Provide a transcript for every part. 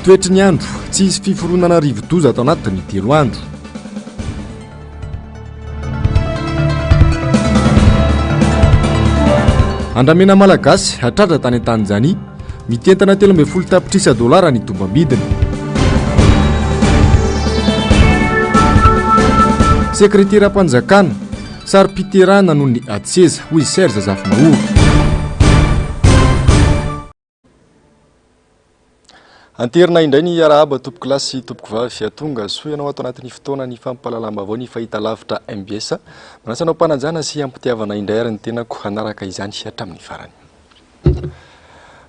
toetry ny andro tsy hisy fiforonana rivo-doza atao anatin'ny 3 andro. Andramena malagasy hatratra tany Tanzania mitentana 13 tapitrisa dolara ny tombam-bidiny. Sekretera-panjakana sary-piterana noho ny atseza hoy Serge Zafimaoro. Anterina indray ny arahaba tompoko lasy sy tompoko vavy atonga soanao ato anatin'ny fotoana ny fampalalam-baovao ny fahita lavitra MBS. Manasanao mpanajana sy ampitiavana indray ary ny tenako hanaraka izany hatramin'ny farany.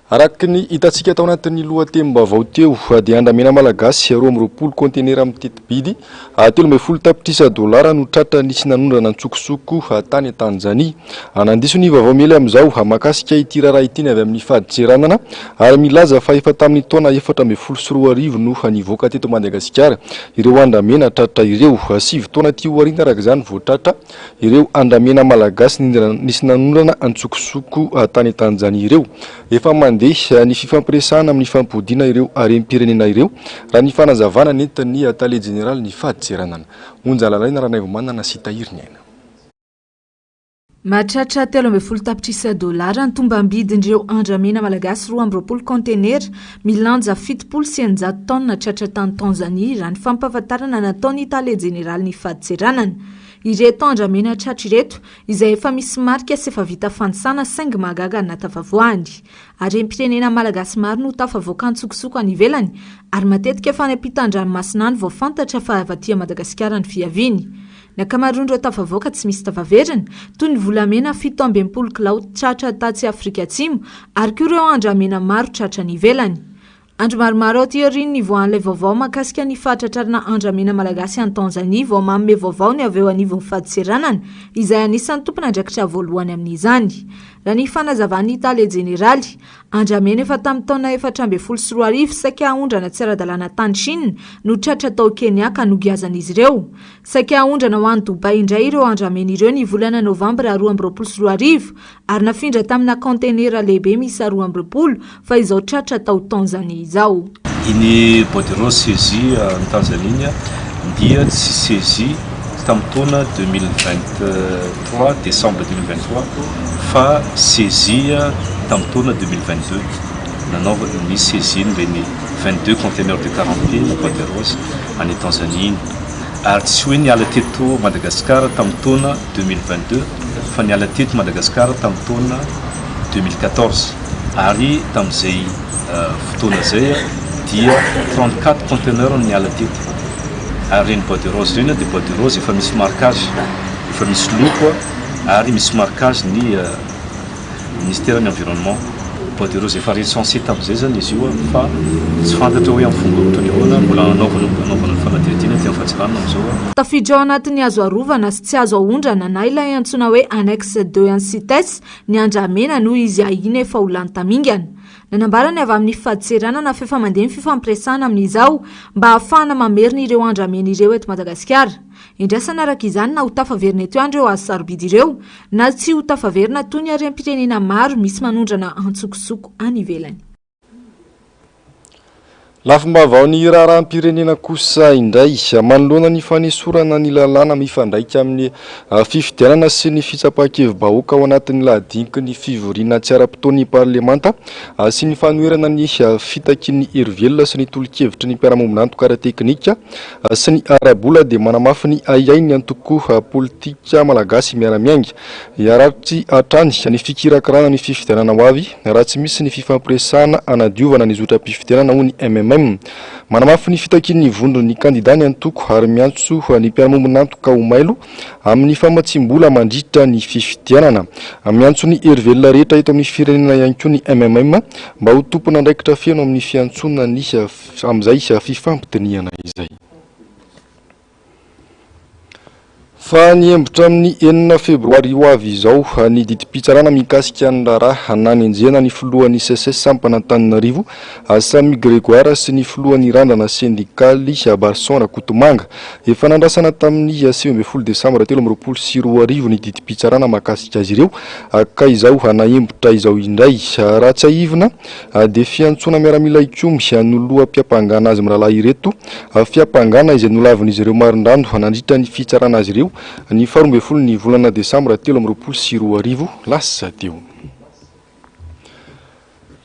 Araky ny hitantsika tao anatin'ny lohatenim-baovao teo dia andramena malagasy 20 kontenera amin'ny tetibidy 13 tapitrisa dolara no tratra nisy nanondrana antsokosoko tany Tanzania. Nandiso ny vaovao mely amin'izao makasika ity raharaha ity ny avy amin'ny faditseranana ary milaza fa efa tamin'ny taona 2014 no nivoaka teto Madagasikara ireo andramena tratra ireo 7 taona ty aoriana araka izany vao tratra ireo andramena malagasy nisy nanondrana antsokosoko tany Tanzania ireo efa mandeha ny fifampiresahana amin'ny fampodina ireo harem-pirenena ireo raha ny fanazavana nentin'ny tale général ny faditseranana onjalalaina raha naivomanana sy tahiriny aina. Mahatratra 13 tapitrisa dolara ny tombam-bidin'ireo andramena malagasy 20 kontenera milanja 700 tonna tratra tany Tanzania raha ny fampahafantarana nataony tale général ny faditseranana. Ireto andramena tratra ireto izay efa misy marika sy efa vita fanisana saingy mahagaga na tafavoandy. Harem-pirenena malagasy maro no tafavoaka antsokosoko any ivelany ary matetika efa nampita-dranomasina any vao fantatra fa avy aty Madagasikara ny fiaviany. Ny ankamaroan'ireo tafavoaka tsy misy tavaverina toy ny volamena 17 kilao tratra tatsy Afrika Atsimo ary koa ireo andramena maro tratra ny ivelany. Andro maromaro aty aoriana ny voan'ilay vaovao makasika ny fahatratrarana andramena malagasy any Tanzania vao manome vaovao ny avy eo anivon'ny faditseranana izay anisan'ny tompon'andraikitra voalohany amin'izany. Raha ny fanazavan'ny tale généraly andramena efa tamin'ny taona 2014 saika ahondrana tsy ara-dalàna tany Chine no tratra tao Kenya ka nogiazan'izy ireo. Saika ahondrana ho any Dubai indray ireo andramena ireo ny volana Novambra 2020 ary nafindra tamina kontenera lehibe misy 20 fa izao tratra tao Tanzania izao. Iny bordereau saisie en Tanzania dia tsy saisie tamin'ny taona 2023 décembre 2023 fa saisie tamin'ny taona 2022 nanaova ny saisie reny 22 conteneurs de 40 pieds bordereau any Tanzania ary tsy hoe niala teto Madagasikara tamin'ny taona 2022 fa niala teto Madagasikara tamin'ny taona 2014 ary tamin'izay fotoana zay dia 34 conteneurs niala teto ary reny bordereau reny dia bordereau efa misy marquage efa misy loko ary misy marquage ny ministère de l'environnement bordereau efa recensé tamin'izay zany izy io fa tsy fantatra hoe amin'ny fomba ohatrany ahoana mbola anaovana ny fanadihadiana ty amin'ny fahasarana amin'izao. Tafiditra ao anatin'ny azo arovana sy tsy azo ahondrana na ilay antsoina hoe annexe 2 en CITES ny andramena noho izy ahina efa ho lany tamingana. Nanambarany avy amin'ny faditseranana fa efa mandeha ny fifampiresahana amin'izao mba ahafahana mamerina ireo andramena ireo eto Madagasikara. Indrasana araka izany na ho tafaverina eto andreo azo sarobidy ireo na tsy ho tafaverina toy ny harem-pirenena maro misy manondrana antsokosoko any ivelany. Lafim-baovao ny raharaham-pirenena kosa indray manoloana ny fanesorana ny lalàna mifandraika amin'ny fifidianana sy ny fitsapan-kevim-bahoaka ao anatin'ny lahadiniky ny fivoriana tsy ara-potoan'ny parlemanta sy ny fanoherana ny fitakin'ny hery-velona sy ny tolo-kevitry ny mpiara-mombonantoka ara-teknika sy ny arabola dia manamafy ny aiainy antoko politika malagasy miara-miainga iaratsy hatrany ny fikirakirana ny fifidianana ho avy raha tsy misy ny fifampiresahana anadiovana ny zotra-pifidianana ho ny MMM manamafy ny fitakin'ny vondron'ny kandida ny antoko ary miantso ny mpiara-mombonantoka ho mailo amin'ny famatsim-bola mandritra ny fifidianana miantso ny hery-velona rehetra eto amin'ny firenena ihany koa ny MMM mba ho tompona andraikitra feno amin'ny fiantsonana ny amin'izay fifampitiniana izay. Fa niembotra amin'ny 9 febroary ho avy izao ny didim-pitsarana mikasika ny raharaha nanenjehana ny filohan'ny SSS Ampanantananarivo Samy Grégoire sy ny filohan'ny randrana sindikaly Barson Rakotomanga. Efa nandrasana tamin'ny 16 desambra 2024 ny didim-pitsarana mahakasika azy ireo ka izao naembotra izao indray. Raha tsy aivina dia fiantsona miaramila ikomy no loham-piampangana azy mirahalahy ireto fiampangana izay nolavin'izy ireo marindrano nandritra ny fitsarana azy ireo ny 12 ny volana desambra 2024 lasa teo.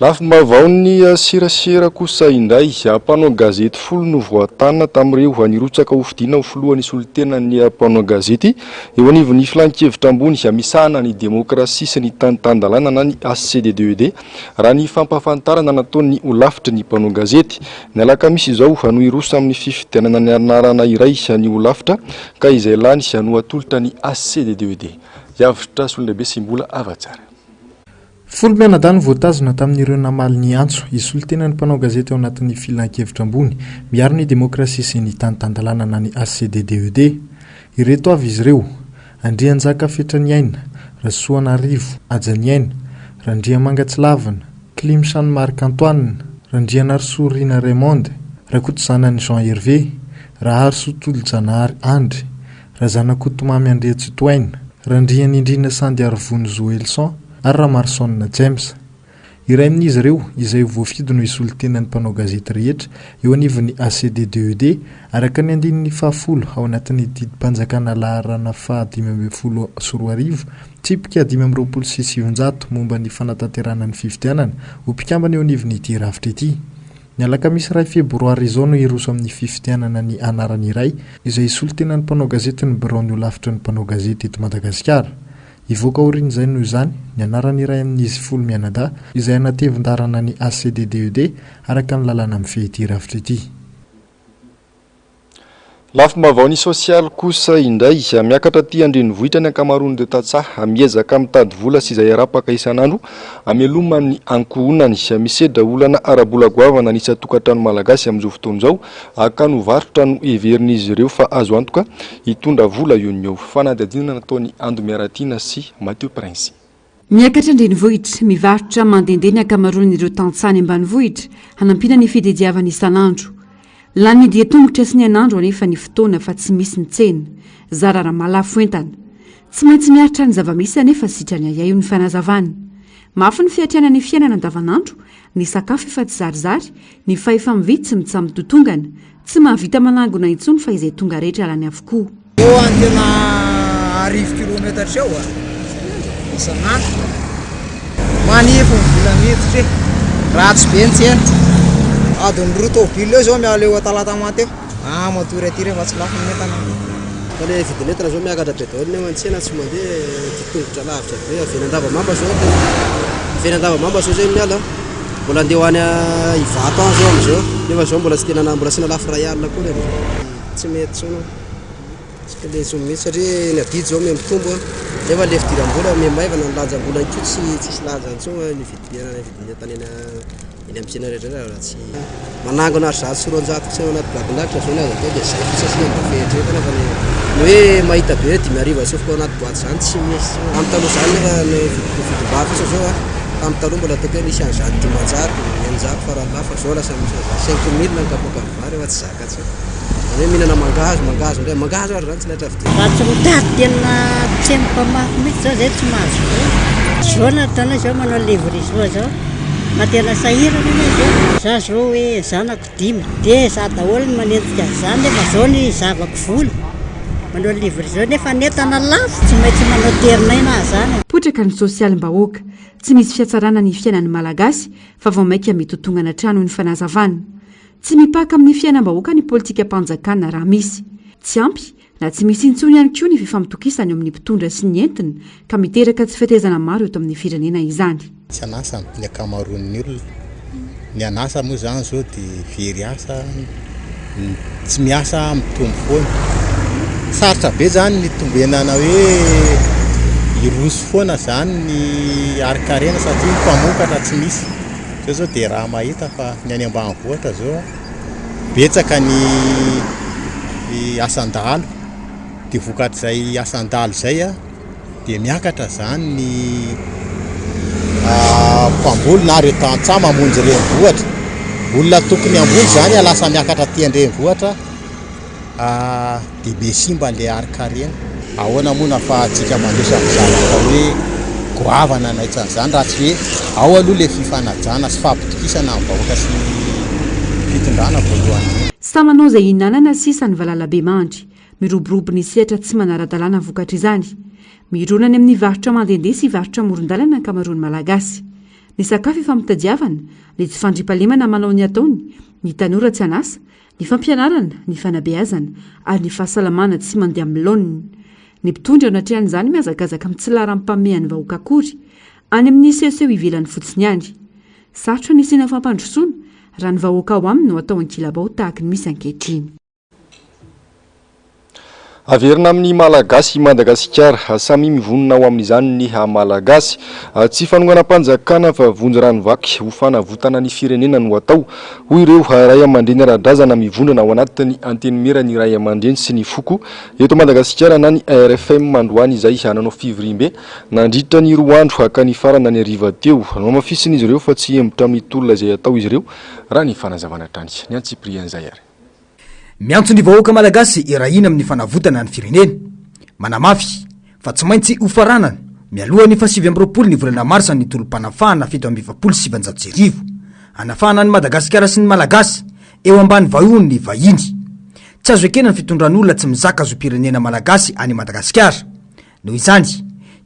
Lafim-baovao ny sirasera kosa indray mpanao gazety folo no voatana tamin'ireo nirotsaka hofidiana ho filohan'ny solitena ny mpanao gazety eo anivon'ny filan-kevitra ambony misahana ny demokrasia sy ny tanitandalana na ny ACDDED raha ny fampahafantarana nataony ho lafitry ny mpanao gazety. Ny alakamisy izao no irosa amin'ny fifidianana ny anarana iray ny ho lafitra ka izay lany no atolotra ny ACDDED. Yavitra Solondehibe Simbola Avatsara. Folo mianadahy voatazona tamin'ireo namaly ny antso isolitena ny mpanao gazety ao anatin'ny filan-kevitra ambony miaro ny demokrasia sy ny tanitandalana na ny ACDDED. Ireto avy izy ireo: Andrianjaka Fetraniaina, Rasoanarivo Ajaniaina, Randriamangatsilavana, Klimsan Marc Antoine, Randrianarsorina Raymond, Rakotozanan Jean Hervé, Raharsotoljanahary Andry, Razanakotomamy Andrea Tsitoaina, Randrianindrina Sandy Arvony Joelson ary Ramarson James. Iray amin'izy ireo izay voafidy no isolitena ny mpanao gazety rehetra eo anivon'ny ACDDED araka ny andininy 10 ao anatin'ny didim-panjakana laharana fa 524 tsipika 526 momba ny fanatanterana ny fifidianana ho mpikambana eo anivon'ity rafitra ity. Ny alakamisy 2 febroary izao no iroso amin'ny fifidianana ny anarany iray izay isolitena ny mpanao gazety ny birao ny ho lafitra ny mpanao gazety eto Madagasikara. Ivoaka orin'izay noho izany ny anarany iray amin'izy folo mianadahy izay anatevin-darana ny ACDDED araka ny lalàna amin'ny fehity rafitra ity. Lafim-baovao ny sosialy kosa indray miakatra ty andrenivohitra ny ankamaroan'ireo tantsaha miezaka mitady vola sy izay arapaka isan'andro amelomany ankohonany misedra olana ara-bolagoavana ny tokantrano malagasy amin'izao fotoana izao ka no varotra no heverin'izy ireo fa azo antoka hitondra vola io ny eo. Fanadihadiana nataony Andomiaratina sy Mateo Prince. Miakatra andrenivohitra mivarotra mandehandeha ny ankamaroan'ireo tantsaha ny ambanivohitra hanampina ny fitadiavana isan'andro. Lany dia tongotra sy ny anandro anefa ny fotoana fa tsy misy ny tsena zarara malafo entana tsy maintsy miaritra ny zavamisy anefa sitrany ayaio ny fanazavany mafy ny fiatriana ny fiainana andavanandro ny sakafo efa tsy zarizary ny fahefa-mividy sy mitsamototongana tsy mahavita manangona intsony fa izay tonga rehetra lany avokoa. Eo antena 10 kilometatra eo isan'andro manifo vola miditra ratsy be ny tsena adony roa tôbily eo zao miala eo talata mateo matory aty rehefa tsy lafo ny entana fa le vidin'entana zao miakatra be daholo nefa ny tsena tsy mandeha tongotra lavitra be avenandavamamba zao avenandavamamba zao zay miala mbola andeha ho any Ivato any zao am'izao nefa zao mbola sy nalafo ray alina koa le tsy mety tsona tsika le zao mihitsy satria ny adidy zao mitombo nefa le fidiram-bola mimaivana ny lanjam-bola iko tsisy lanjantsona ny vidin'entanena eny amin'ny tsena rehetra raha tsy manangona ary zato sy roanjato tsy anaty blakindrakotra zao ny azo atao dia zay fitsasina mba fehitrentana fa ny hoe mahita be 10,000 sy foka anaty boaty zany tsy misy amin'ny taloha zany nefa ny vidim-bary fosa zao tamin'ny taloha mbola ataoko hoe misy an'izany 10,000 enjato fa raha lafa zao lasa misy 5,000 ny kapoaka vary efa tsy zaka tsy hoe mihinana mangahazo ndray mangahazo ary zany tsy latra vidy raha tsy mitady tena tsena mpamafy mihitsy zao zay tsy mahazo zao natana zao manao livraison zao matena sahirana zao za zao hoe zanako 5 dia za daholo ny manenjika zany nefa zao ny zavako vola manao livraison nefa netana lafo tsy maintsy manao terinaina zany. Potraka ny sosialim-bahoaka tsy misy fiatsarana ny fiainan'ny malagasy fa vao maika mitotongana trano ny fanazavana tsy mipaka amin'ny fiainam-bahoaka ny politika mpanjakana raha misy tsy ampy na tsy misy intsony ihany koa ny fifamitokisany eo amin'ny mpitondra sy ny entina ka miteraka tsy fitaizana maro eto amin'ny firenena izany. Tsy anasa ny akamaroan'ny olona ny anasa moa zany zao dia very asa tsy miasa mitombo foana sarotra be zany ny tombenana hoe iroso foana zany ny arikarena satria mpamokatra tsy misy zao zao dia raha mahita fa ny any ambanivohitra zao betsaka ny asan-dalo dia vokatr'izay asan-dalo zay a dia miakatra zany ny mpamboly na reo tantsaha mamonjy renivohitra. Olona tokony ambony zany lasa miakatra tian-drenivohitra dia be simba le arikarena. Ahoana moa na fa atsika mandrosa amin'izany hoe goavana naitsan'izany raha tsy hoe ao aloha le fifanajana sy fampitokisana amin'ny vahoaka sy fitondrana voalohany. Samanao izay hinanana sisa ny valalabe mandry miroborobo ny sehatra tsy manara-dalàna vokatra izany. Mironany amin'ny varotra mandehandeha sy varotra moron-dalana ankamaroany malagasy. Ny sakafo efa mitadiavana, ny tsy fandriampahalemana manao ny ataony, ny tanora tsy anasa, ny fampianarana, ny fanabeazana ary ny fahasalamana tsy mandeha amin'ny laoniny. Ny mpitondra anatrehan'izany mihazakazaka amin'ny tsy laharam-pamehan'ny vahoaka akory any amin'ny sehoseho ivelany fotsiny ihany. Sarotra ny sina fampandrosoana raha ny vahoaka ao aminy no atao ankilabao tahaka ny misy ankehitriny. Averina amin'ny malagasy Madagasikara, samy mivonona ao amin'izany ny malagasy. Tsy fanonganam-panjakana fa vonjy ranovaky ho fanavotana ny firenena no atao. Hoy ireo ray aman-dreny ara-drazana mivondana ao anatin'ny anteny mera ny ray aman-dreny sy ny foko eto Madagasikara na ny RFM mandroany izay hananao fivorimbe nandritra ny 2 andro haka ny farana ny ariva teo. No mafisin'izy ireo fa tsy embotra amin'ny tolona izay atao izy ireo raha ny fanazavana trany ny Antsiprian zay ary. Miantso ny vahoaka malagasy irahina amin'ny fanavotana ny firenena. Manamafy fa tsy maintsy hofaranana mialohan'ny 7 ny volana marsa ny tolom-panafahana 720 anafahana ny Madagasikara sy ny malagasy eo ambany vahony ny vahiny. Tsy azo ekena ny fitondran'olona tsy mizaka zo pirenena malagasy any Madagasikara. Noho izany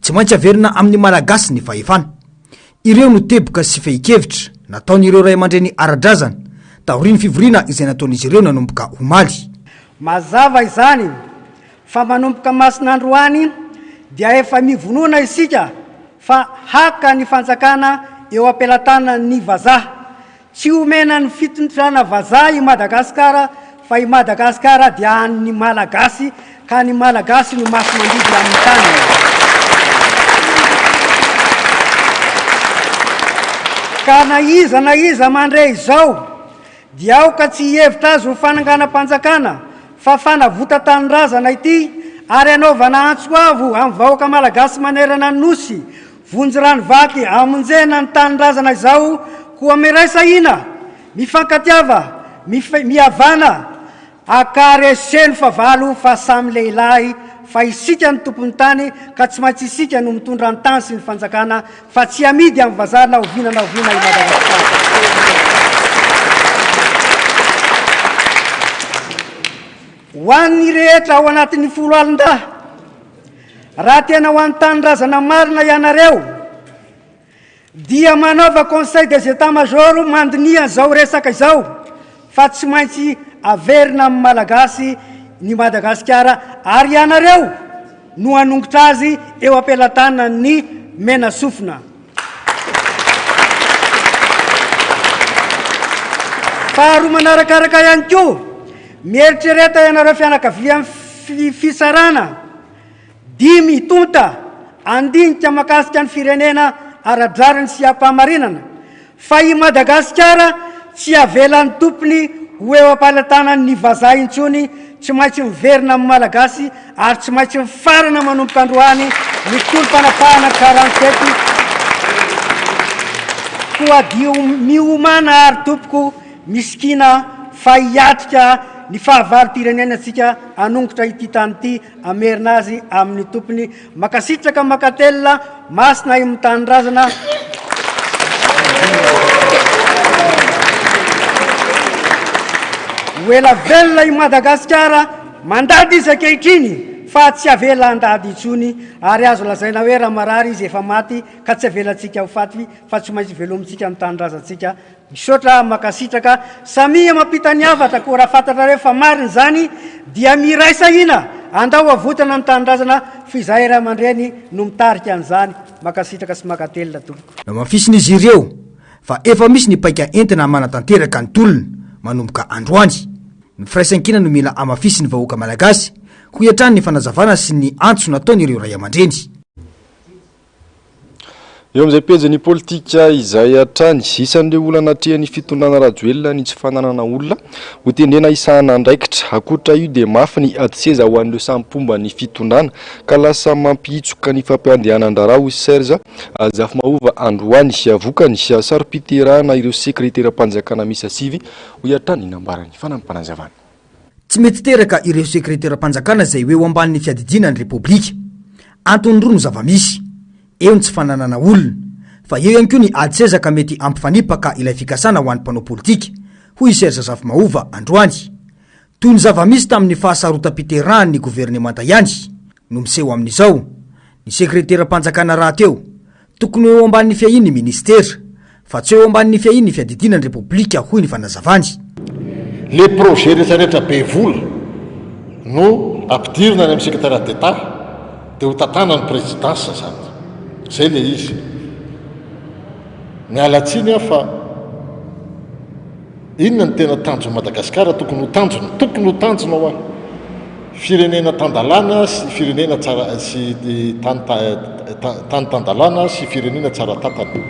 tsy maintsy averina amin'ny malagasy ny fahefana. Ireo no teboka sy fehi-kevitra nataon'ireo ray aman-dreny ara-drazana taoriany fivoriana izay nataon'izy ireo nanomboka omaly. Mazava izany fa manomboka masin'androany dia efa mivonona isika fa haka ny fanjakana eo ampelatana ny vazaha. Tsy omena ny fitondrana vazaha i Madagasikara fa i Madagasikara dia an'ny malagasy ka ny malagasy no maso mandidy amin'ny tany. Ka na iza mandray izao dia aoka tsy hevitra azy ho fananganam-panjakana fa fanavota tanindrazana ity ary anaovana antsoavo amin'ny vahoaka malagasy manerana ny nosy vonjy ranovaky amonjena ny tanindrazana izao koa miraisahina mifankatiava mihavana akareseno fa valo fa samy lehilahy fa isika ny tompony tany ka tsy maintsy isika no mitondra ny tany sy ny fanjakana fa tsy amidy amin'ny vazaha na ovina i Madagasikara. Ho an'ny rehetra ao anatin'ny 10 alin-dahy raha tena ho an'ny tanindrazana marina ianareo dia manaova conseil des états-major mandinian zao resaka izao fa tsy maintsy averina amin'ny malagasy ny Madagasikara ary ianareo no hanongotra azy eo ampelatana ny mena sofina. Faharoa manarakaraka ihany koa mieritrereta ianareo fianakavian'ny fisarana 5 tonta andinika makasika ny firenena ara-drariny sy ampahamarinana fa i Madagasikara tsy avelan'ny tompony ho eo ampalatana ny vazaha intsony, tsy maintsy miverina amin'ny malagasy ary tsy maintsy mifarana manomboka androany ny tolom-panapahana 47 koa dio miomana ary tompoko miskina fa hiatrika ny fahavalo-pirenenantsika anongotra ity tany ity amerina azy amin'ny tompony makasitraka makatelina masina io mitandrazana hoela velona i Madagasikara mandady izy ankehitriny fa tsy avela andady intsony ary azo lazaina hoe raha marary izy efa maty ka tsy avelantsika ho faty fa tsy maintsy velomintsika amin'ny tanindrazantsika. Misaotra makasitraka samia mampita ny avatra ko raha fantatra hoe fa mariny zany dia miraisahina andao avotana amin'ny tanindrazana fizahay ray aman-dreny no mitarika an'izany. Makasitraka sy makatelina tompoko. No mafisin'izy ireo fa efa misy ny paika entina manatanteraka ny tolona manomboka androany. Ny firaisan-kina no mila amafisy ny vahoaka malagasy ho hiatrany ny fanazavana sy ny antso nataon'ireo ray aman-dreny. eo amin'izay pejany politika izay atrany isan'ireo olana atrehany fitondrana rajoelona ny tsy fananana olona ho tendrena isahana andraikitra akoatra io dia mafy ny atseza ho an'ireo sampomba ny fitondrana ka lasa mampitsoka ny fampiandehanan-draharaha hoy Serge Zafimahova Androany avokany sarom-piterahana ireo sekreteram-panjakana misy asivy ho atrany nambarany fanampanazavana. Tsy mety teraka ireo sekreteram-panjakana izay hoe ho ambanin'ny fiadidiana ny repoblika antony roa no zava-misy eo ny tsy fananana olona fa eo ihany koa ny atsezaka mety ampifanipaka ilay fikasana ho an'ny mpanao politika hoy Serge Zafimahova Androany. Toy ny zava-misy tamin'ny fahasarotam-piterahany gouvernemanta ihany no miseho amin'izao ny sekreteram-panjakana raha teo tokony eo ambanin'ny fiahin'ny ministera fa tsy eo ambanin'ny fiahin'ny fiadidiana ny repoblika hoy ny fanazavany. Le projet rehetrarehetra be vola no ampidirina any amin'ny secrétaire d'État dia ho tatana ny présidence zany. Zay le izy mialatsiny aho fa inona ny tena tanjo Madagasikara tokony ho tanjona ho firenena tandalana sy firenena tsara sy tany tandalana sy firenena tsara tatana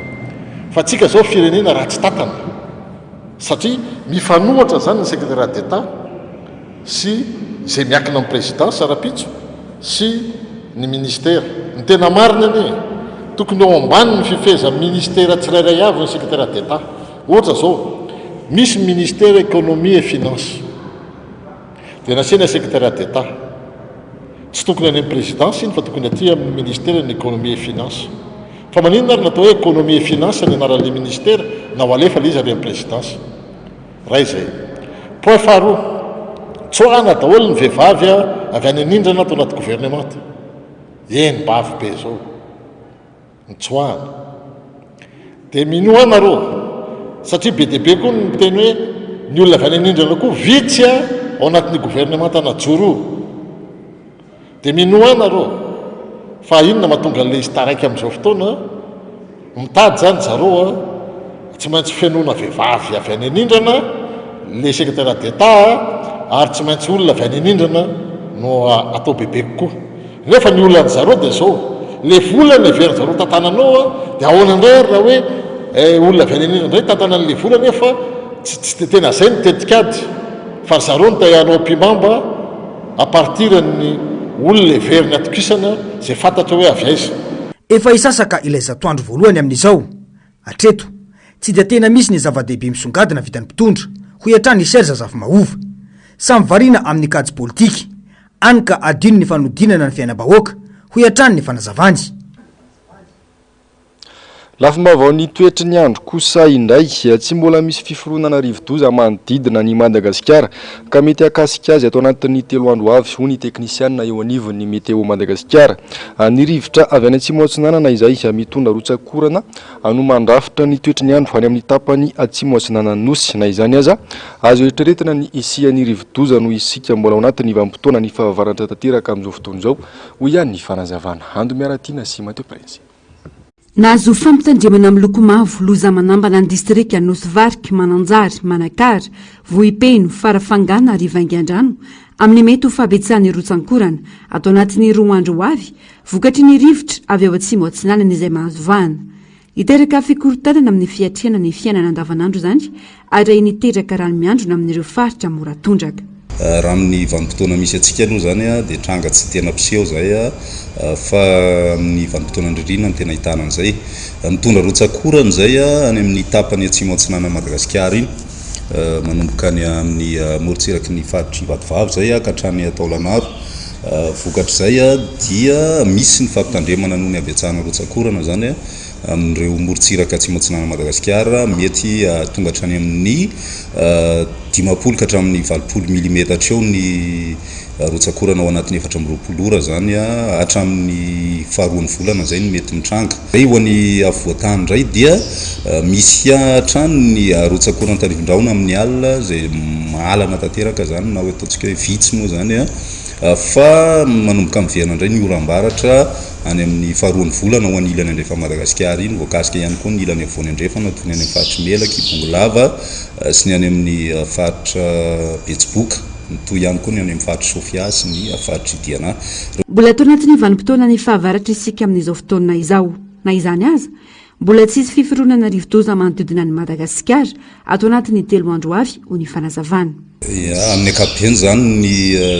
fa tsika zao firenena ratsy tatana satria mifanohatra zany ny secrétaire d'État sy zay miakina amin'ny présidence ara-pitso sy ny ministère ny tena marina anie tokony eo ambany ny fifeza ministère tsirairay avy ny secrétaire d'État. Ohatra zao misy ministère économie et finance dia nasiana secrétaire d'État tsy tokony any amin'ny présidence iny fa tokony aty amin'ny ministère ny économie et finance fa maninona ary natao hoe économie et finance ny anaran'le ministère na ho alefa le izy ary amin'ny présidence ray zay. Point faharoa tsoahana daholo ny vehivavy avy any anindrana atao anaty gouvernement eny bavy be zao nitsoahana dia minoana rô satria be dia be koa ny miteny hoe ny olona avy any anindrana koa vitsy ao anatin'ny gouvernement najoro dia minoana rô fa inona mahatonga an'le izy taraiky amin'izao fotoana mitady zany zareo tsy maintsy fianoana vehivavy avy any anindrana le secrétaire d'État ary tsy maintsy olona avy any anindrana no atao bebe kokoa nefa ny olona ny zareo dia zao le volana very zareo tantananao dia ahoana indray raha hoe olona avy any anindrana indray tantanan'le volana nefa tsy tena zay ny tetikady fa zareo no tahanao mpimamba a partir ny olona very ny atokisana zay fantatra hoe avy aiza. Efa isasaka ilay zatoandro voalohany amin'izao atreto tsy dia tena misy ny zava-dehibe misongadina vitan'ny mpitondra ho hatrany Serge Zafimahova samy variana amin'ny kajy politika any ka adino ny fanodinana ny fiainam-bahoaka ho hatrany ny fanazavany. Lafim-baovao ny toetry ny andro kosa indray tsy mbola misy fiforonana rivo-doza manodidina ny Madagasikara ka mety akasika azy atao anatin'ny 3 andro avy ho ny teknisianina eo anivon'ny meteo Madagasikara. Ny rivotra avy any atsimo atsinanana izay mitondra rotsakorana no mandrafitra ny toetry ny andro any amin'ny tapany atsimo atsinanany nosy na izany aza azo eritreretina ny isian'ny rivo-doza no isika mbola ao anatin'ny vanim-potoana ny fahavaratra tanteraka amin'izao fotoana izao ho ihany ny fanazavana. Ando miaratiana sy Mateo Prince. Nahazo fampitandremana amin'ny loko mavo loza manambana ny distrika Nosivariky, Mananjary, Manakara, Vohipeno, Farafangana ary Vangaindrano amin'ny mety ho fabetsahany rotsankorana atao anatin'ny 2 andro ho avy vokatry ny rivotra avy ao atsimo atsinanana izay mahazo vahana. Hiteraka fikorotanana amin'ny fiatriana ny fiainana andavanandro izany ary niteraka rano miandrona amin'ireo faritra mora tondraka. Raha amin'ny vanim-potoana misy atsika aloha zany dia tranga tsy tena piseho zay fa amin'ny vanim-potoana andririna ny tena ahitana an'izay mitondra rotsakorana zay any amin'ny tapany atsimo atsinana Madagasikara iny manomboka any amin'ny morotsiraky ny faritry Vatovavy zay ka hatrany Taolagnaro vokatr'izay dia misy ny fampitandremana noho ny abetsahana rotsakorana zany amin'ireo morotsiraka atsimo atsinana Madagasikara mety tonga hatrany amin'ny 10 ka hatramin'ny 20 mm eo ny rotsakorana ao anatin'ny 420 ora zany hatramin'ny 2 volana zay ny mety mitranga. Zay ho any avoatany indray dia misy hatrany ny rotsakorana tarivondraona amin'ny alina zay mahalana tanteraka zany na hoe ataontsika hoe vitsy moa zany fa manomboka miverina indray ny oram-baratra any amin'ny 2 volana ho any ilany andrefa Madagasikara iny voakasika ihany koa ny ilany avony andrefana toy ny any amin'ny faritra Melaky, Bongolava sy ny any amin'ny faritra Betsiboka toy ihany koa ny any amin'ny faritra Sofia sy ny faritra Diana. Mbola atao anatin'ny vanim-potoana ny fahavaratra isika amin'izao fotoana izao na izany aza mbola tsisy fifironana rivotoza manodidina ny Madagasikara atao anatin'ny 3 andro avy ho ny fanazavana. Amin'ny ankapobeny zany ny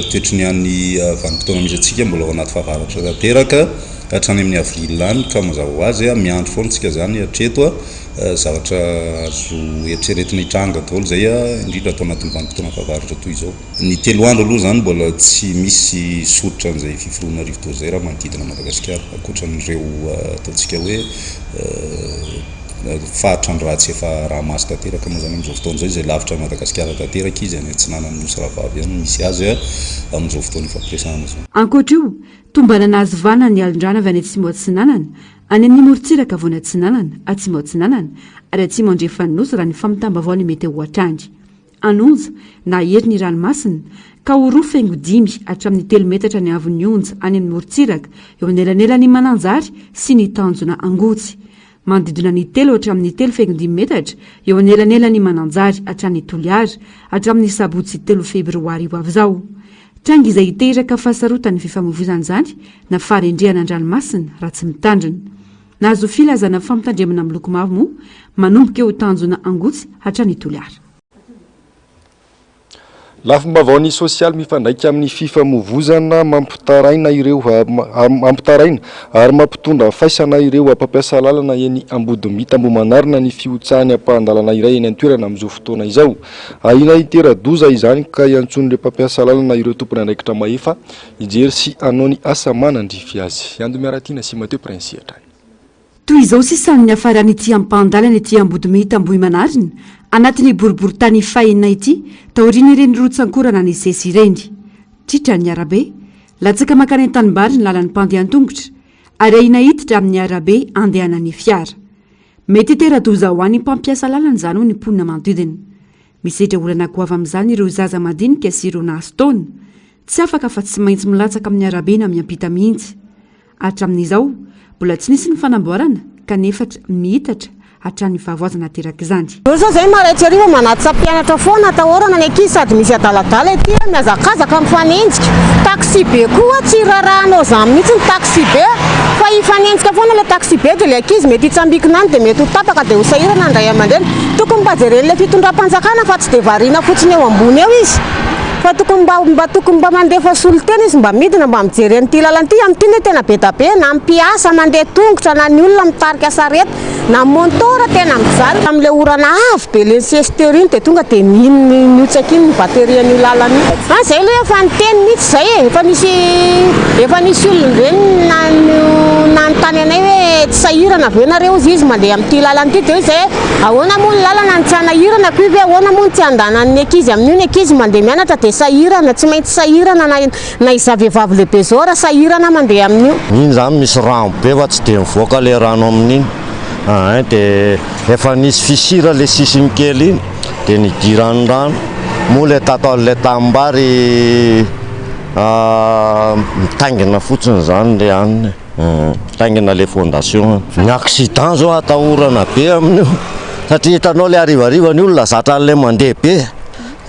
toetry ny an'ny vanim-potoana misy atsika mbola ao anaty fahavaratra tanteraka hatrany amin'ny avril any ka mazava ho azy miandro foana tsika zany hatreto zavatra azo eritreretina hitranga daholo zay indrindra atao anatin'ny vanim-potoana fahavaratra toy izao. Ny 3 andro aloha zany mbola tsy misy sotra an'izay fifironana rivotoza zay raha manodidina Madagasikara ankoatran'ireo ataontsika hoe fahatrandro ratsy efa raha masy tanteraka moa zany amin'izao fotoana zay lavitra Madagasikara tanteraka izy any antsinanan'ny nosy rahavavy any misy azy amin'izao fotoana ifampiresahana zao. Ankoatra io tombanana azy vana ny alondrana avy any atsimo atsinanana any amin'ny morontsiraka avy any atsinanana atsimo atsinanana ary atsimo andrefa ny nosy raha ny famitamba ny mety ho atrangy anonja na hery ny ranomasina ka ho 2.5 hatramin'ny 3 metatra ny avon'ny onja any amin'ny morontsiraka eo amin'ny elanelany mananjary sy ny tanjona angotsy manodidina ny 3 hatramin'ny 3.5 metatra eo amin'ny elanelany mananjary hatramin'ny toliary hatramin'ny sabotsy 3 febroary io avy izao. Trangy izay hiteraka fahasarotan'ny fifamoivoizana zany na farendrehana an-dranomasina raha tsy mitandrina. Nahazo filazana famitandremana amin'ny loko mavo moa manomboka eo tanjona angotsy hatrany toliary. Lafim-baovao sosialy mifandraika amin'ny fifamoivoizana mampitaraina ireo mampitaraina ary mampitondra faisana ireo mpampiasa lalana eny Ambodimita Ambohimanarina ny fiotsahany ampahandalana iray eny an-toerana amin'izao fotoana izao. Ahina itera-doza izany ka iantson'ireo mpampiasa lalana ireo tompony andraikitra maefa hijery sy hanao ny asa manandrify azy. Ando miaratiana sy Mateo Prince hatrany. Toy izao sisan'ny afarany ity ampahandalana ity Ambodimita Ambohimanarina anatin'ny boriboritany fahinana ity taoriana ireny rotsankorana ny sesy ireny. Tritra ny arabe latsaka makany an-tanimbary ny lalan'ny mpandeha an-tongotra ary ahina hiditra amin'ny arabe andehanan'ny fiara. Mety tera-doza ho an'ny mpampiasa lalana izany ho ny mponina manodidina. Misedra olana goava amin'izany ireo zaza madinika sy ireo nahazo taona tsy afaka fa tsy maintsy milatsaka amin'ny arabe na miampita mihitsy. Hatramin'izao mbola tsy nisy ny fanamboarana kanefa mihitatra hatrany vavoazana teraka izany. Zao zay maraitsy ariva manatsa mpianatra foana atahorana ny ankizy sady misy adaladala ety miazakazaka mifanenjika. Taxi be koa tsy rarahanao zany mihitsy ny taxi be fa ifanenjika foana le taxi be dia le ankizy mety hitsambikina any dia mety ho tapaka dia ho sahirana andray aman-dreny. Tokony mba jereny le fitondram-panjakana fa tsy dia variana fotsiny eo ambony eo izy. Fa tokony mba mandefa solitena izy mba midina mba mijereny ty lalanty amin'ity ny tena be da be na mpiasa mandeha tongotra na ny olona mitarika sarety na montora tena mizaly amin'le orana avo be le sestery iny dia tonga dia miotsaka iny ny bateria ny lalany. Zay aloha efa niteny mihitsy zay efa nisy olona ireny nanontany anay hoe tsy sahirana avy nareo izy mandeha amin'ity lalanty dia zay ahoana moa ny lalana ny tsy hanahirana ko hoe ahoana moa ny tsy handanan'ny ankizy amin'io ny ankizy mandeha mianatra dia sahirana tsy maintsy sahirana na izavehivavy lehibe zao raha sahirana mandeha amin'io. Iny zany misy rano be fa tsy dia mivoaka le rano amin'iny dia efa nisy fisira le sisiny kely iny dia nidirany rano moa le tato le tambary mitangina fotsiny zany le aniny mitangina le fondation. Ny accident zao atahorana be amin'io satria hitanao le arivariva ny olona zatra le mandeha be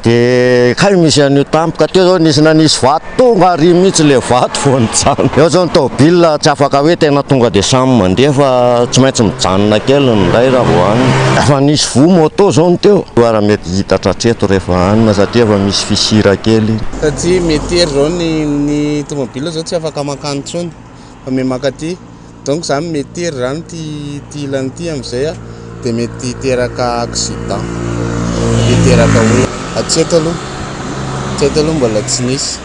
dia kay misy an'io tampoka teo zao nisy nanisy vato tonga ary mihitsy le vato vao nijanona. Eo zao ny tômôbila tsy afaka hoe tena tonga dia samy mandeha fa tsy maintsy mijanona kely ndray raha vao any. Efa nisy vo moto zao ny teo ara mety hitatra treto rehefa anina satria efa misy fisira kely. Satria mety ery zao ny tômôbila zao tsy afaka makany tsony fa makaty donc zany mety ery zany ty ilan'ity amin'izay dia mety hiteraka accident hiteraka hoe hatseto aloha mbola tsy nisy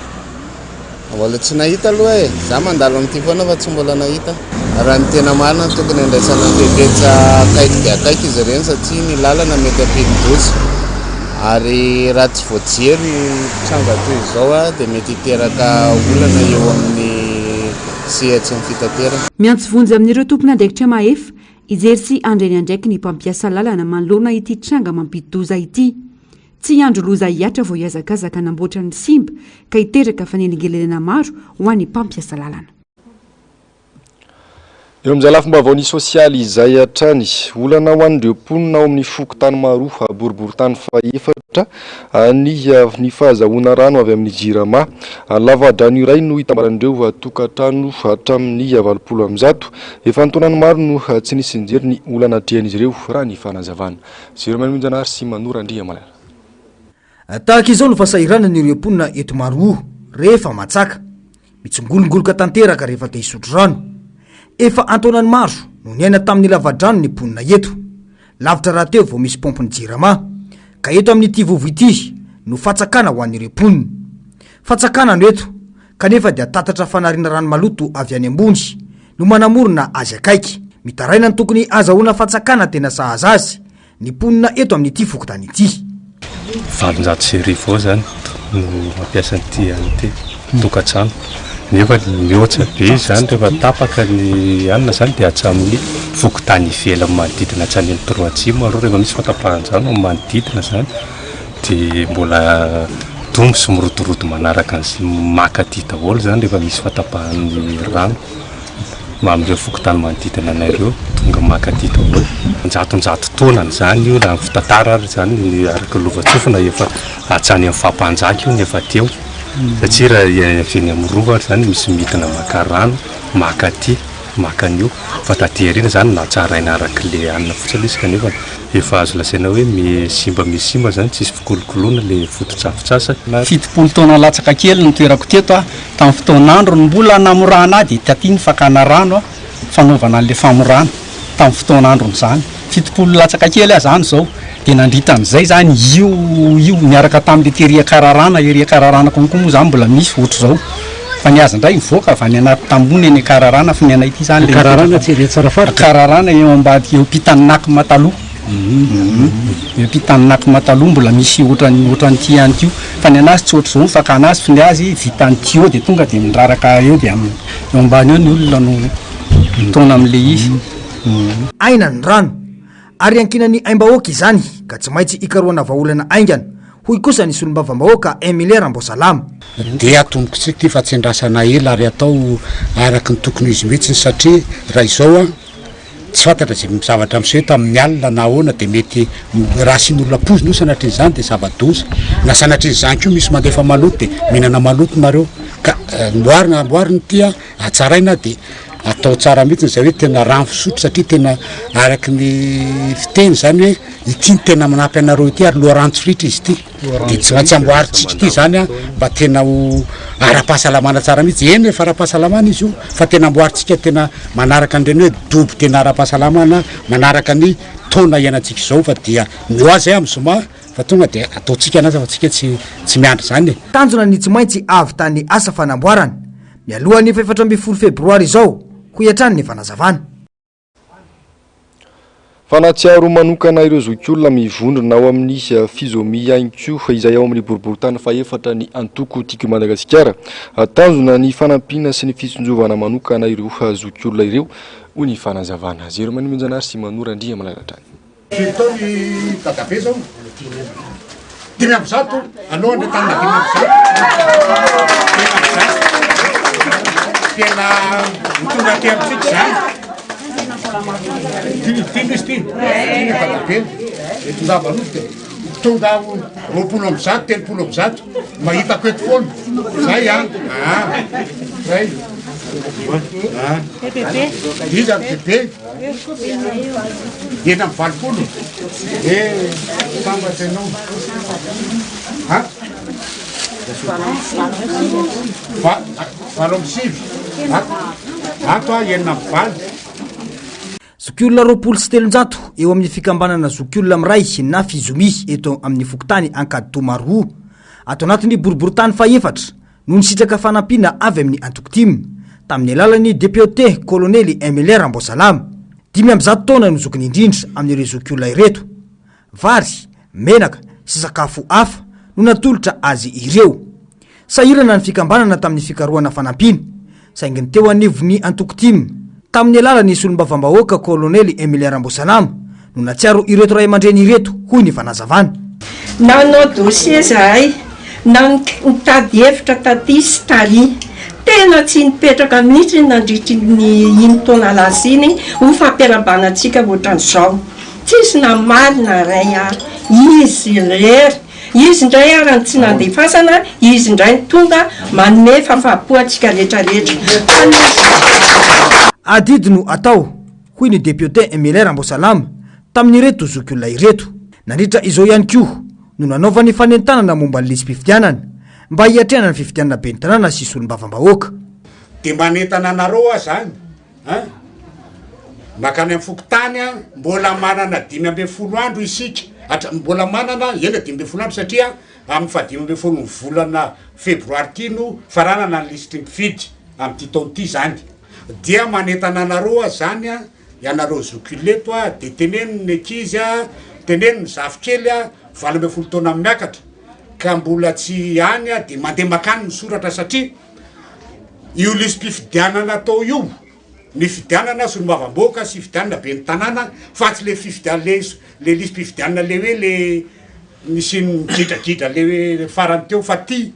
mbola tsy nahita aloha za mandalo amin'ity foana fa tsy mbola nahita raha ny tena marina tokony andraisana bebetsa akaiky dia akaiky izy ireny satria ny lalana mety ampididozy ary raha tsy voajery tranga toy izao dia mety hiteraka olana eo amin'ny sehatry ny fitaterana. Miantso vonjy amin'ireo tompony andraikitra maefa ijery sy andreny andraiky ny mpampiasa lalana manoloana ity tranga mampidoza ity. Tsy andro loza hiatra vao hiazakazaka namboatra ny simba ka hiteraka fanelingelelana maro ho an'ny mpampiasa lalana. eo amin'izay lafim-baovao ny sosialy izay hatrany olana ho an'ireo mponina ao amin'ny fokotany maroa boriboritany faefatra ny fahazahoana rano avy amin'ny jirama lavadrano iray no hitambaran'ireo tokantrano hatramin'ny 700 efa nitonany maro no tsy nisy nijery ny olana atrehan'izy ireo raha ny fanazavana zero manimonjanary sy manora andria malala tahaka izao no fasahirana n'ireo mponina eto maroa rehefa matsaka mitsongolongoloka tanteraka rehefa te hisotro rano efa antonany maro no niaina tamin'ny lavadrano ny mponina eto lavitra raha teo vao misy pompony jirama ka eto amin'ity vovo ity no fatsakana ho an'ireo mponina fatsakana no eto kanefa dia tatatra fanariana rano maloto avy any ambony no manamorona azy akaiky mitaraina ny tokony azahoana fatsakana tena sahaza azy ny mponina eto amin'ity fokotany ity 700 serivo ao zany no mampiasa nyty anyty tokantrano nefa mihoatra be zany rehefa tapaka ny anina zany dia atsamin'ny fokotany ivela manodidina hatrany ny troatsimo aloha rehefa misy fatapahan'izany manodidina zany dia mbola dombo sy mirodorodo manaraka ny makaty daholo zany rehefa misy fatapahan'ny rano amin'ireo fokotany manodidina anareo tonga makaty daholo njatonjato taonany zany io na fitantara ary zany araka lovatsofina efa atsany amin'ny fampanjaka io nefa teo satria raha aveny amin'ny rova zany misy midina maka rano makaty makan'io fa taterina zany na tsaraina arak'le anina fotsiny izy kanefa efa azo lasaina hoe misimba zany tsisy fikolokoloana le fototsafitsasa fitopolo taona latsaka kely ny toerako teto tamin'ny fotoanandro ny mbola namorana dia taty ny fakana rano fanaovana an'le famorana tamin'ny fotoanandron'izany fitopolo latsaka kely zany zao dia nandritan'izay zany io miaraka tamin'le teriakararana eriakararana konko moa zany mbola misy ohatra zao fa ny azy indray mivoaka avy any anaty tambony eny kararana fa ny anay ity zany kararana eo ambady eo mpitaninaky mataloha eo mpitaninaky mataloha mbola misy ohatran'ity any tio fa ny anazy tsy ohatra zao mifakana azy fa ny azy vitany tio dia tonga dia miraraka eo dia eo ambany eo ny olona no mitona amin'le izy aina ny rano ary ankinany aim-bahoaka izany ka tsy maintsy ikaroana vahaolana aingana hoy kosa nisy olom-bavam-bahoaka Emilia Rambosalama dia atomboko tsy ty fa tsy andrasana ela ary atao araka ny tokony izy mihitsy satria raha izao tsy fantatra zay zavatra miseho tamin'ny alina na ahoana dia mety raha sin'olona pozina io sanatr'izany dia zava-doza na sanatr'izany koa misy mandefa maloto dia mihinana maloto nareo ka amboariny tia atsaraina dia atao tsara mihitsy zay hoe tena rano fisotro satria tena araky ny fiteny zany hoe ity ny tena manampy anareo ity ary loha ranotsiritra izy ity dia tsy maintsy amboaritsika ity zany mba tena ho ara-pahasalamana tsara mihitsy eny efa ara-pahasalamana izy io fa tena amboaritsika tena manaraka an'ireny hoe dobo tena ara-pahasalamana manaraka ny taona iainantsika izao fa dia mioazy amin'ny zoma fa tonga dia ataontsika anazy fa tsika tsy miandry zany tanjona ny tsy maintsy avy tany asa fanamboarana mialohan'ny 14 febroary izao ho iatrany ny fanazavana fanatsiaro manokana ireo zokiolona mivondrona ao amin'ny fizomia inko izay ao amin'ny boriboritany faefatra ny antoko tiako Madagasikara tanjona ny fanampina sy ny fitsonjovana manokana ireo zokiolona ireo ho ny fanazavana zero manimonjanary sy manora andria malalatrany Fitoni tatabe zao 500 alohan'ny tanana 500 tena mitondra ty amintsika zany tiny izy ty tatabe etondava aloha tonga roapolo amby zato telopolo amby zato mahitako eto foana zay zay iza bebe ena amin'ny valopolo sambatsy anao valo amby sivy ato enina amin'ny valo zokiolona roapolo sy telonjato eo amin'ny fikambanana zokiolona miray na fizomi eto amin'ny fokotany ankady tomaroa ato anatin'ny boriboritany faefatra no nisitraka fanampina avy amin'ny antokotimy tamin'ny alalany député kolonely Emilia Rambosalama 500 taona no zokiny indrindra amin'ireo zokiolona ireto vary menaka sy sakafo hafa no natolotra azy ireo sahirana ny fikambanana tamin'ny fikarohana fanampina sainginy teo anivony antokotimy tamin'ny alalany nisy olom-bavam-bahoaka kolonely Emilia Rambosalama no natsiaro ireto ray aman-dreny ireto hoy ny fanazavana nanao dossier zahay na mitady hevitra taty sy tary tena tsy nipetraka mihitsy nandritry ny iny taona lasa iny ho fampiarabanantsika ohatran'izao tsisy namalina ray ary izy rery izy indray arany tsy nandefasana izy indray ny tonga manome fahafapo antsika rehetrarehetra adidy no atao hoy ny député Emiler Ambosalama tamin'ireto zokiolona ireto nandritra izao ihany koa no nanaovany fanentanana momba ny lisym-pifidianana mba hiatrehana ny fifidianana be ny tanàna sy solom-bavam-bahoaka dia manentana anareo a zany makany amin'ny fokotany a mbola manana 5 andro isika mbola manana ena 5 andro satria amin'ny fa 5 volana febroary ty no faranana ny lisitry mpifidy amin'ity taona ity zany dia manentana anareo a zany a ianareo zokileto a dia teneniny ankizy a teneniny zafikely a 20 taona miakatra ka mbola tsy any a dia mandeha makany misoratra satria io lisym-pifidianana atao io ny fifidianana solom-bavam-boaka sy fifidianana be ny tanàna fa tsy le fifidianana le lisym-pifidianana le hoe le misy midridradridra le hoe farany teo fa ty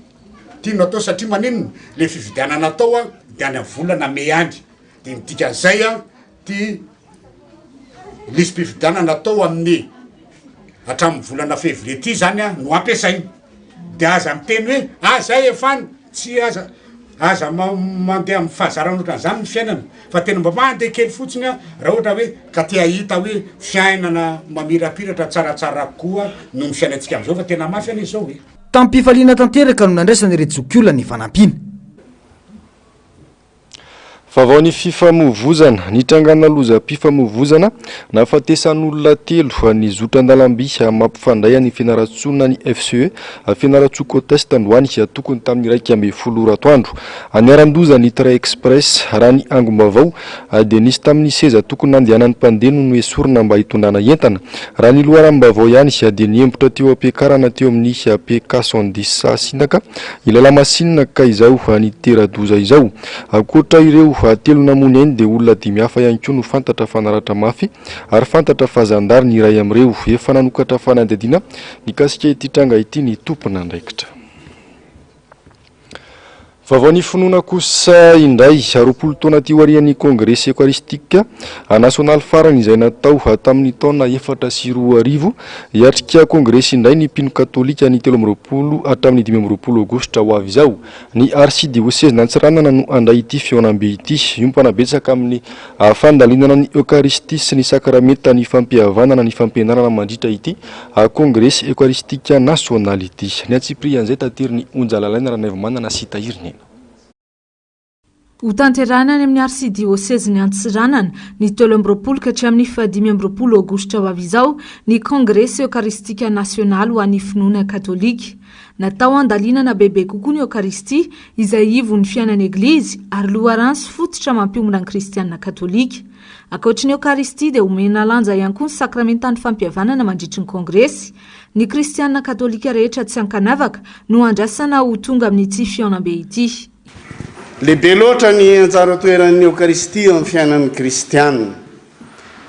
no atao satria maninona le fifidianana atao a dia any amin'ny volana me andry dia midikan'izay a ty lisym-pifidianana atao amin'ny hatramin'ny volana février ty zany a no ampiasainy dia aza miteny hoe zay efany tsy aza mandeha amin'ny fahazarana ohatran'izany ny fiainana fa tena mba mandeha kely fotsiny a raha ohatra hoe ka tia hita hoe fiainana mamirapiratra tsaratsara koa no ny fiainantsika amin'izao fa tena mafy any izao hoe tampifaliana tanteraka no nandraisany ireto zokiolona ny fanampiana Vaovao ny fifamovozana nitrangana lozam-pifamovozana nafatesan'olona 3 ny zotra-ndalamby mampifandray ny fianaratsonina ny FCE fianaratsoko test androany tokony tamin'ny 1 ratoandro aniaran-doza ny Train Express raha ny angom-baovao dia nisy tamin'ny seza tokony nandehanan'ny mpandeha no esorina mba hitondrana entana raha ny loharam-baovao ihany dia niembotra teo ampiakarana teo amin'ny PK 110 sinaka ilala masinina ka izao ny teradoza izao akoatra ireo telo namony eny dia olona 5 hafa ihany koa no fantatra fanaratra mafy ary fantatra fa zandary ny iray amin'ireo efa nanokatra fanadihadiana nikasika ity tranga ity ny tompona andraikitra. Vaovao ny finoana kosa indray 20 taona ty warian'ny Congrès Eucharistique national farany izay natao tamin'ny taona 2014 hiatrika Congrès indray ny mpino katolika ny 13 hatramin'ny 15 aogositra ho avy izao ny archidiocèse n'Antsiranana no andray ity fionam-be ity iompana-betsaka amin'ny fandalinana ny Eucharistie sy ny sakramenta ny fampihavanana ny fampianarana mandritra ity Congrès Eucharistique national ity ny antsiprian'izay tatiriny onjalalaina raha naivomanana sy tahiriny ho tanterana ny amin'ny archidiocèse ny Antsiranana ny 12 ka hatramin'ny 15 aogositra ho avy izao ny Congrès Eucharistique national ho an'ny finoana katolika natao andalinana bebe kokoa ny Eucharistie izay ivon'ny fiainan'ny eglizy ary loharano sy fototra mampiomana ny kristianina katolika ankoatry ny Eucharistie dia omena lanja ihany koa ny sakramentany fampihavanana mandritry ny Congrès ny kristianina katolika rehetra tsy ankanavaka no andrasana ho tonga amin'ity fionam-be ity. Lehibe loatra ny anjara toeran'ny Eucharistie amin'ny fiainan'ny kristianina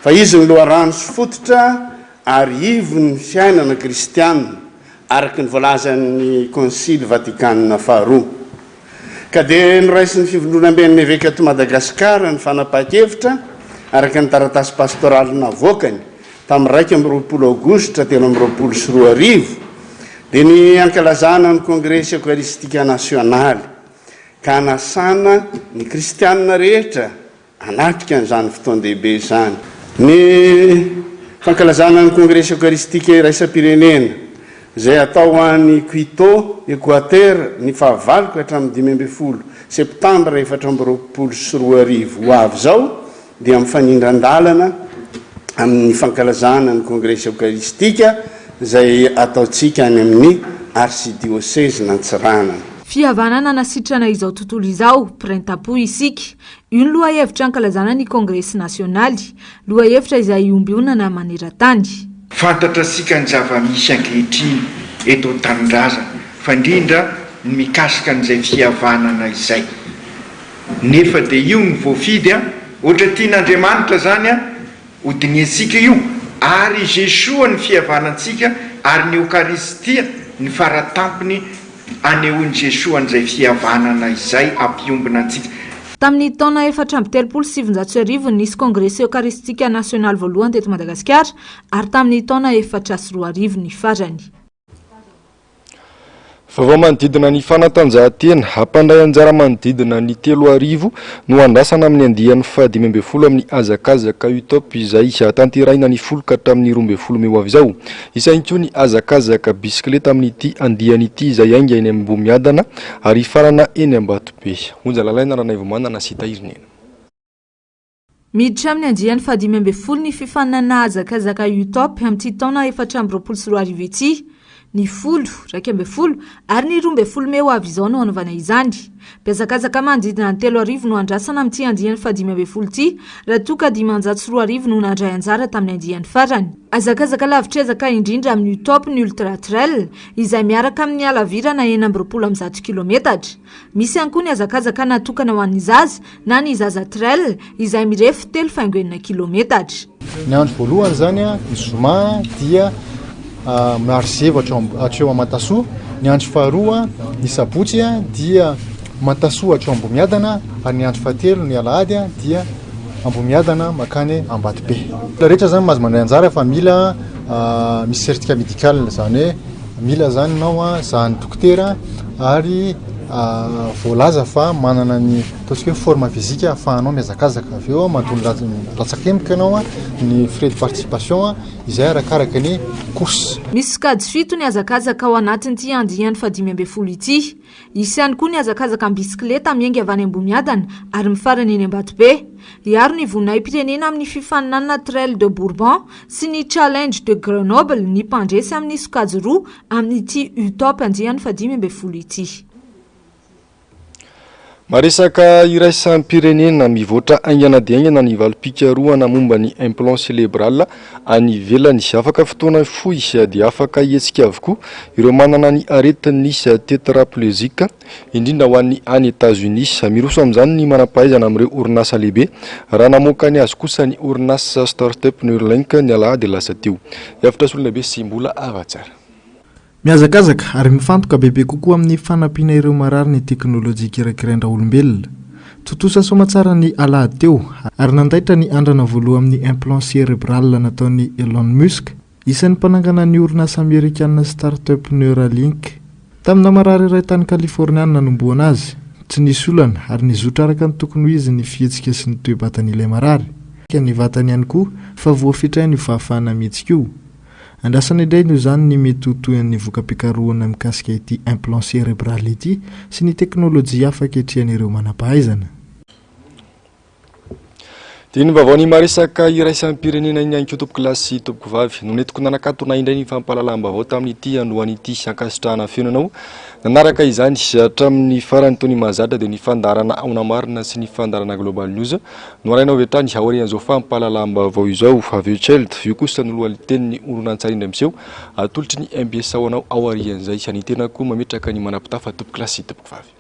fa izy ny loharano sy fototra ary ivon'ny fiainana kristianina araka ny voalazan'ny Concile Vaticanina faharoa ka dia noraisin'ny fivondronam-ben'ny évêque eto Madagasikara ny fanapahan-kevitra araka ny taratasy pastoraly navoakany tamin'ny 20 aogositra 2024 dia ny ankalazana ny Congrès Eucharistique national ka anasana ny kristianina rehetra anatrika an'izany fotoan-dehibe izany ny fankalazana ny Congrès Eucharistique iraisam-pirenena izay atao an'ny Quito Équateur ny fahavalo ka hatramin'ny 12 septambra 2024 ho avy izao dia amin'ny fanindran-dalana amin'ny fankalazana ny Congrès Eucharistique izay ataontsika any amin'ny archidiocèse n'Antsiranana. Fihavanana nasitrana izao tontolo izao printempo isika io ny lohahevitra ankalazana ny Congrès nasionaly lohahevitra izay iombionana maneran-tany. Fantatra sika ny zava-misy ankehitriny eto an-tanindrazana fa indrindra ny mikasika an'izay fihavanana izay nefa dia io ny voafidy ohatra tian'Andriamanitra zany hodiniantsika io ary Jesosy ny fihavanantsika ary ny Eucharistia ny faratampony anehoan'i Jesoa an'izay fihavanana izay ampiombona antsika. Tamin'ny taona 1377 nisy kongresy eukaristika nasionaly voalohany teto Madagasikara ary tamin'ny taona 420 ny farany. Vaovao manodidina ny fanatanjahantena, hampandray anjara manodidina ny 3,000 no andrasana amin'ny andiany 5 amin'ny azakazaka utop izay tanteraina ny foloka hatramin'ny 12 meo avy izao. Isainy koa ny azakazaka bisikileta amin'ity andiany ity izay ainga eny amin'ny Bomiadana ary farana eny Ambatobe. Onja lalaina Ranaivomanana sy Tahirinena. Miditra amin'ny andiany 15 ny fifanana azakazaka utop amin'ity taona 420 ity. Ny 10 ary ny 12 meo avy izao no anaovana izany. Mpiazakazaka manodidina ny 3,000 no andrasana amin'ity andiany 15 ity raha toa ka 520 no nandray anjara tamin'ny andiany farany. Azakazaka lavitrezaka indrindra amin'ny utop ny ultra trail izay miaraka amin'ny alavirana 920 km. Misy ihany koa ny azakazaka natokana ho an'ny zaza na ny zaza trail izay mirefy 3,9 km. Ny andro voalohany zany ny zoma dia Marsevatra atreo Matasoa, ny andro faharoa ny sabotsy dia Matasoa atreo Ambomiadana ary ny andro fahatelo ny alahady dia Ambomiadana makany Ambatobe. Rehetra zany mahazo mandray anjara fa mila misy certificat médical zany hoe mila zany ianao zany dokotera ary voalaza fa manana ny ataontsika hoe forme physique ahafahanao miazakazaka. Avy eo mandony latsakemika ianao ny frais de participation izay arakaraka ny course. Misy sokajy 7 ny azakazaka ao anatin'ity andiany 15 ity. Isy ihany koa ny azakazaka amin'ny bisikileta miainga avy any Ambomiadana ary mifarana eny Ambatobe. Iaro ny voninahim-pirenena amin'ny fifaninanana Trail de Bourbon sy ny Challenge de Grenoble ny mpandresy amin'ny sokajy 2 amin'ity utop andiany 15 ity. Maresaka iraisam-pirenena mivoatra aingana dia aingana ny valopikaroana momba ny implant cérébral any ivelany. Afaka fotoana fohy dia afaka hetsika avokoa ireo manana ny aretin'ny tetraplégique indrindra ho an'ny any États-Unis. Miroso amin'izany ny manam-pahaizana amin'ireo orinasa lehibe raha namoaka ny azy kosa ny orinasa startup Neuralink ny alahady lasa teo. Efitra solona be sy mbola avatsara. Miazakazaka ary mifantoka bebe kokoa amin'ny fanampiana ireo marary ny teknôlôjia kirakiraindra olombelona. Totosa somatsara ny alahady teo ary nandaitra ny andrana voaloha amin'ny implant cérébral nataon'ny Elon Musk, isan'ny mpanangana ny orinasa amerikanina startup Neuralink. Tamina marary iray tany Kaliforniana nanomboana azy, tsy nisy olana ary nizotra araka ny tokony ho izy ny fihetsika sy ny toe-batan'ilay marary. Ny vatany ihany koa fa voafitray ny fahafahana mihetsika io. Andrasana indray no izany ny mety toyan'ny voka-pikarohana mikasika ity implant cérébral ity sy ny teknôlôjia afaka etrehan'ireo manam-pahaizana. Dia ny vaovao ny maresaka iraisam-pirenena iny anko tompoko lahy sy tompoko vavy no netiko nanakatona indray ny fampahalalam-baovao tamin'ity androan'ity siankasitrahana fenonao. Nanaraka izany hatramin'ny farany tony mahazatra dia ny fandarana aona marina sy ny fandarana global news no alainao avy hatrany haorian'izao fampahalalam-baovao izao. Avy eo Child io kosa no lohalitenin'ny oronan-tsarindra amin'izeo atolotry ny MBS ao anao ao arian'izay. Any tena koa mametraka ny manapitafa tompoko lahy sy tompoko vavy.